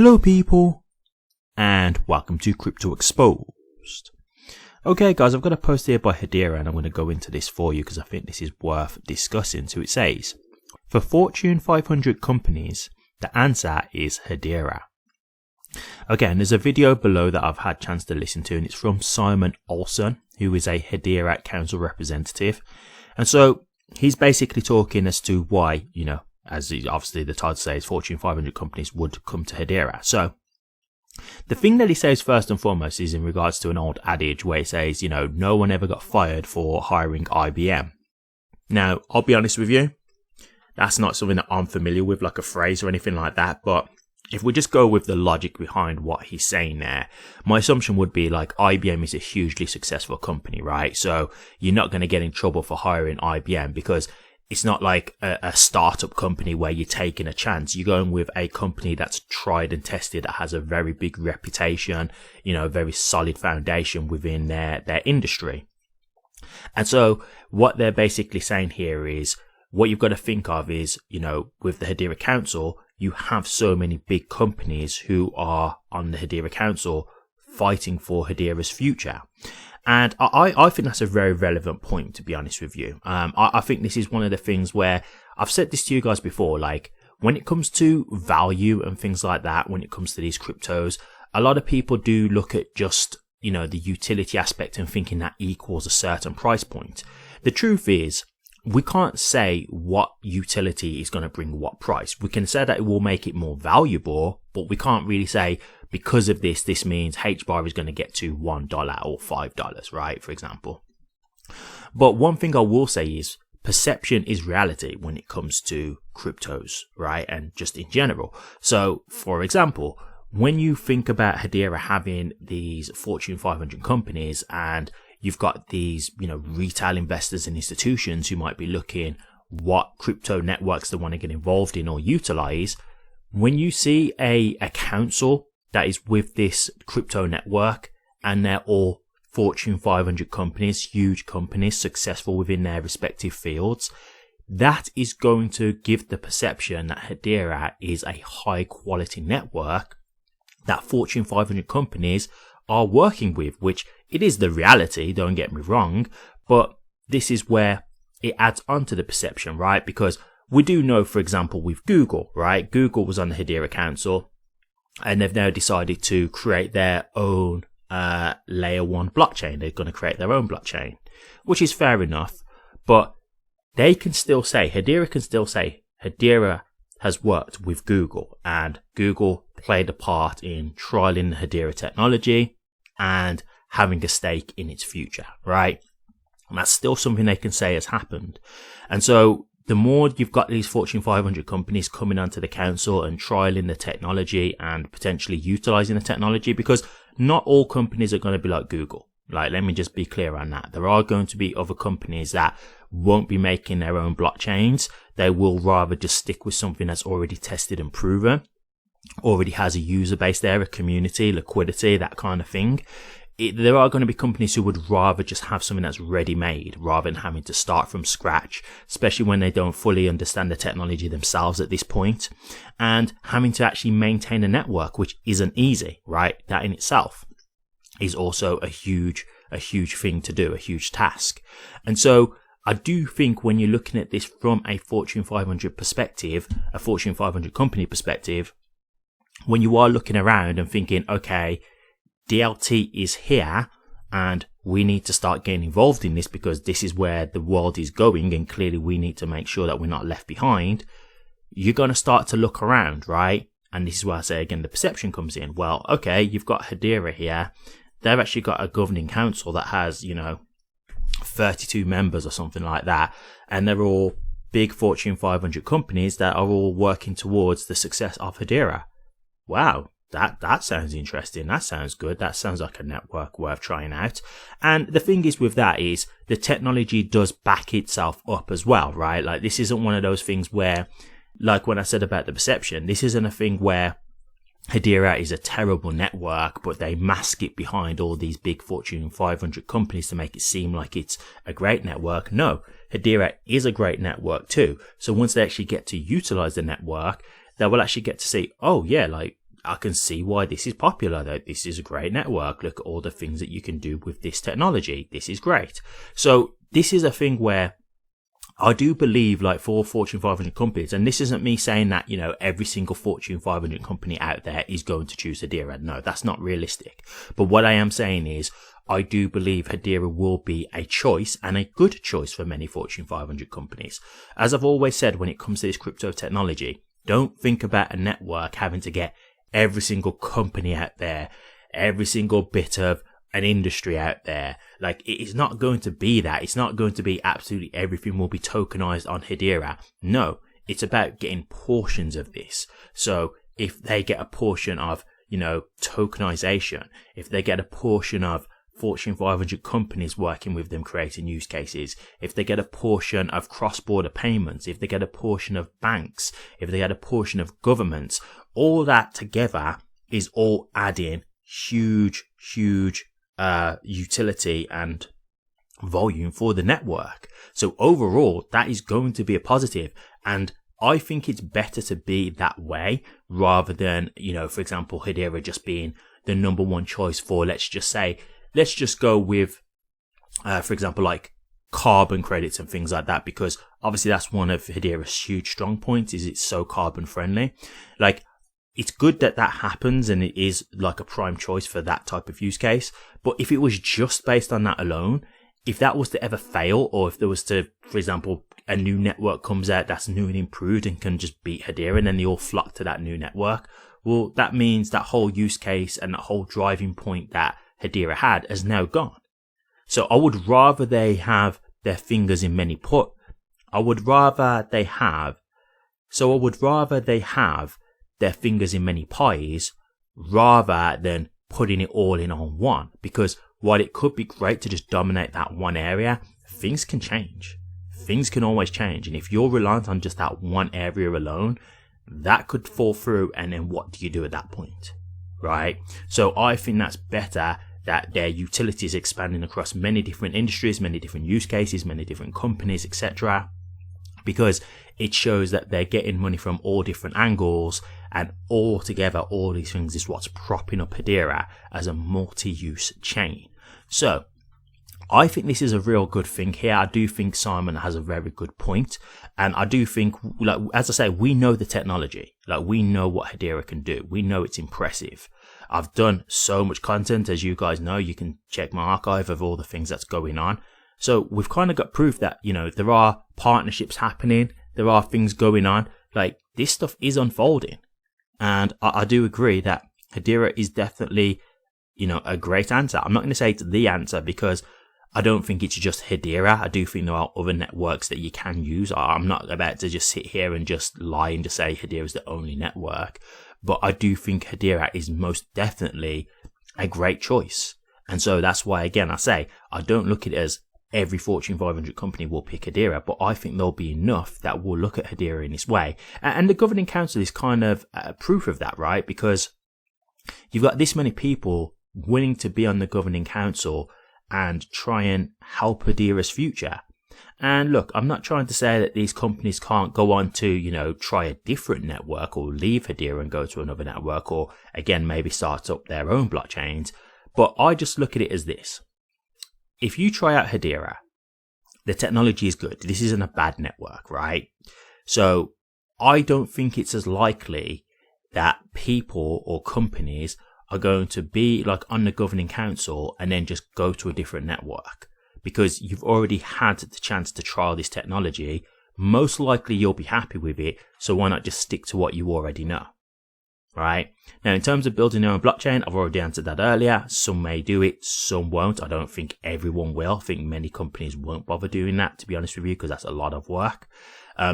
Hello people, and welcome to Crypto Exposed. Okay guys, I've got a post here by Hedera and I'm going to go into this for you because I think this is worth discussing. So it says, for Fortune 500 companies, the answer is Hedera. Again, there's a video below that I've had a chance to listen to and it's from Simon Olson, who is a Hedera council representative. And so he's basically talking as to why, as obviously the title says, Fortune 500 companies would come to Hedera. So the thing that he says first and foremost is in regards to an old adage where he says, no one ever got fired for hiring IBM. Now, I'll be honest with you, that's not something that I'm familiar with, like a phrase or anything like that. But if we just go with the logic behind what he's saying there, my assumption would be like IBM is a hugely successful company, right? So you're not going to get in trouble for hiring IBM because it's not like a startup company where you're taking a chance. You're going with a company that's tried and tested, that has a very big reputation, a very solid foundation within their industry. And so what they're basically saying here is, what you've got to think of is, with the Hedera Council, you have so many big companies who are on the Hedera Council fighting for Hedera's future. And I think that's a very relevant point, to be honest with you. I think this is one of the things where I've said this to you guys before, like when it comes to value and things like that, when it comes to these cryptos, a lot of people do look at just, the utility aspect and thinking that equals a certain price point. The truth is, we can't say what utility is going to bring what price. We can say that it will make it more valuable, but we can't really say because of this means HBAR is going to get to $1 or $5, right? For example. But one thing I will say is perception is reality when it comes to cryptos, right? And just in general. So for example, when you think about Hedera having these Fortune 500 companies and you've got these, retail investors and institutions who might be looking what crypto networks they want to get involved in or utilize. When you see a council that is with this crypto network and they're all Fortune 500 companies, huge companies, successful within their respective fields, that is going to give the perception that Hedera is a high quality network that Fortune 500 companies are working with, which it is the reality, don't get me wrong, but this is where it adds on to the perception, right? Because we do know, for example, with Google, right? Google was on the Hedera Council and they've now decided to create their own layer 1 blockchain. They're going to create their own blockchain, which is fair enough, but they can still say, Hedera can still say, Hedera has worked with Google and Google played a part in trialing the Hedera technology and having a stake in its future, right? And that's still something they can say has happened. And so the more you've got these Fortune 500 companies coming onto the council and trialing the technology and potentially utilizing the technology, because not all companies are going to be like Google. Like, let me just be clear on that. There are going to be other companies that won't be making their own blockchains. They will rather just stick with something that's already tested and proven, already has a user base there, a community, liquidity, that kind of thing. There are going to be companies who would rather just have something that's ready made rather than having to start from scratch, especially when they don't fully understand the technology themselves at this point, and having to actually maintain a network, which isn't easy, right? That in itself is also a huge thing to do, a huge task. And so I do think when you're looking at this from a Fortune 500 perspective, a Fortune 500 company perspective, when you are looking around and thinking, okay, DLT is here and we need to start getting involved in this because this is where the world is going and clearly we need to make sure that we're not left behind, you're going to start to look around, right? And this is where I say again, the perception comes in. Well, okay, you've got Hedera here. They've actually got a governing council that has, 32 members or something like that. And they're all big Fortune 500 companies that are all working towards the success of Hedera. Wow. That sounds interesting. That sounds good. That sounds like a network worth trying out. And the thing is with that is the technology does back itself up as well, right? Like this isn't one of those things where, like when I said about the perception, this isn't a thing where Hedera is a terrible network, but they mask it behind all these big Fortune 500 companies to make it seem like it's a great network. No, Hedera is a great network too. So once they actually get to utilize the network, they will actually get to see, oh yeah, like I can see why this is popular, though. This is a great network. Look at all the things that you can do with this technology. This is great. So this is a thing where I do believe, like, for Fortune 500 companies, and this isn't me saying that, you know, every single Fortune 500 company out there is going to choose Hedera. No, that's not realistic. But what I am saying is, I do believe Hedera will be a choice, and a good choice, for many Fortune 500 companies. As I've always said, when it comes to this crypto technology, don't think about a network having to get every single company out there, every single bit of an industry out there. Like, it is not going to be that. It's not going to be absolutely everything will be tokenized on Hedera. No, it's about getting portions of this. So if they get a portion of, you know, tokenization, if they get a portion of Fortune 500 companies working with them creating use cases, if they get a portion of cross-border payments, if they get a portion of banks, if they get a portion of governments, all that together is all adding huge utility and volume for the network. So overall, that is going to be a positive, and I think it's better to be that way rather than, you know, for example, Hedera just being the number one choice for, let's just go with, for example, like carbon credits and things like that, because obviously that's one of Hedera's huge strong points, is it's so carbon friendly. Like, it's good that that happens and it is like a prime choice for that type of use case. But if it was just based on that alone, if that was to ever fail, or if there was to, for example, a new network comes out that's new and improved and can just beat Hedera, and then they all flock to that new network, well, that means that whole use case and that whole driving point that Hedera had has now gone. So I would rather they have their fingers in many pies rather than putting it all in on one. Because while it could be great to just dominate that one area, things can change. Things can always change. And if you're reliant on just that one area alone, that could fall through. And then what do you do at that point? Right? So I think that's better that their utility is expanding across many different industries, many different use cases, many different companies, etc. Because it shows that they're getting money from all different angles, and all together, all these things is what's propping up Hedera as a multi-use chain. So I think this is a real good thing here. I do think Simon has a very good point. And I do think, like, as I say, we know the technology. Like, we know what Hedera can do. We know it's impressive. I've done so much content, as you guys know. You can check my archive of all the things that's going on. So we've kind of got proof that, you know, there are partnerships happening. There are things going on. Like, this stuff is unfolding. And I do agree that Hedera is definitely, you know, a great answer. I'm not going to say it's the answer, because I don't think it's just Hedera. I do think there are other networks that you can use. I'm not about to just sit here and just lie and just say Hedera is the only network. But I do think Hedera is most definitely a great choice. And so that's why, again, I say I don't look at it as every Fortune 500 company will pick Hedera, but I think there'll be enough that will look at Hedera in this way. And the governing council is kind of proof of that, right? Because you've got this many people willing to be on the governing council and try and help Hedera's future. And look, I'm not trying to say that these companies can't go on to, you know, try a different network or leave Hedera and go to another network, or again, maybe start up their own blockchains. But I just look at it as this. If you try out Hedera, the technology is good. This isn't a bad network, right? So I don't think it's as likely that people or companies are going to be like on the governing council and then just go to a different network, because you've already had the chance to trial this technology. Most likely you'll be happy with it. So why not just stick to what you already know? Right? Now, in terms of building their own blockchain, I've already answered that earlier. Some may do it, some won't. I don't think everyone will. I think many companies won't bother doing that, to be honest with you, because that's a lot of work.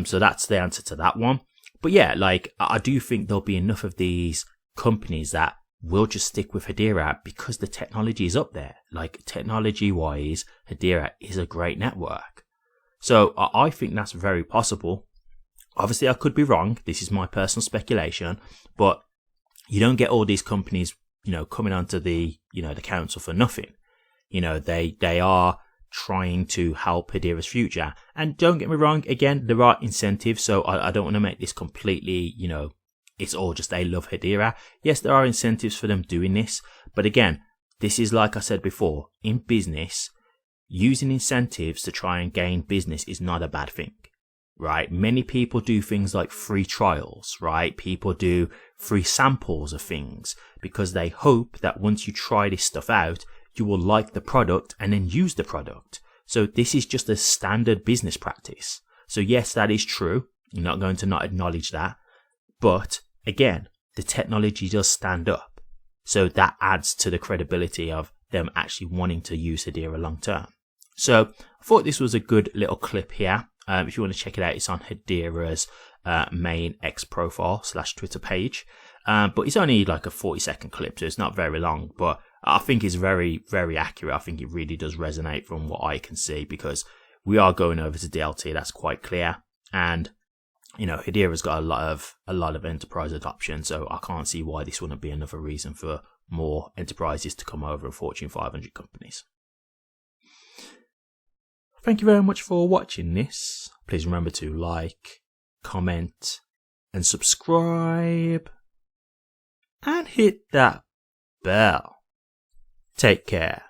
So that's the answer to that one. But yeah, like, I do think there'll be enough of these companies that will just stick with Hedera because the technology is up there. Like, technology wise, Hedera is a great network. So I think that's very possible. Obviously, I could be wrong. This is my personal speculation, but you don't get all these companies, you know, coming onto the, you know, the council for nothing. You know, they are trying to help Hedera's future. And don't get me wrong, again, there are incentives. So I don't want to make this completely, you know, it's all just they love Hedera. Yes, there are incentives for them doing this, but again, this is like I said before, in business, using incentives to try and gain business is not a bad thing, right? Many people do things like free trials, right? People do free samples of things because they hope that once you try this stuff out, you will like the product and then use the product. So this is just a standard business practice. So yes, that is true. I'm not going to not acknowledge that. But again, the technology does stand up. So that adds to the credibility of them actually wanting to use Hedera long term. So I thought this was a good little clip here. If you want to check it out, it's on Hedera's main X profile / Twitter page. But it's only like a 40-second clip, so it's not very long. But I think it's very, very accurate. I think it really does resonate from what I can see, because we are going over to DLT. That's quite clear. And you know, Hedera's got a lot of enterprise adoption, so I can't see why this wouldn't be another reason for more enterprises to come over, Fortune 500 companies. Thank you very much for watching this. Please remember to like, comment, and subscribe, and hit that bell. Take care.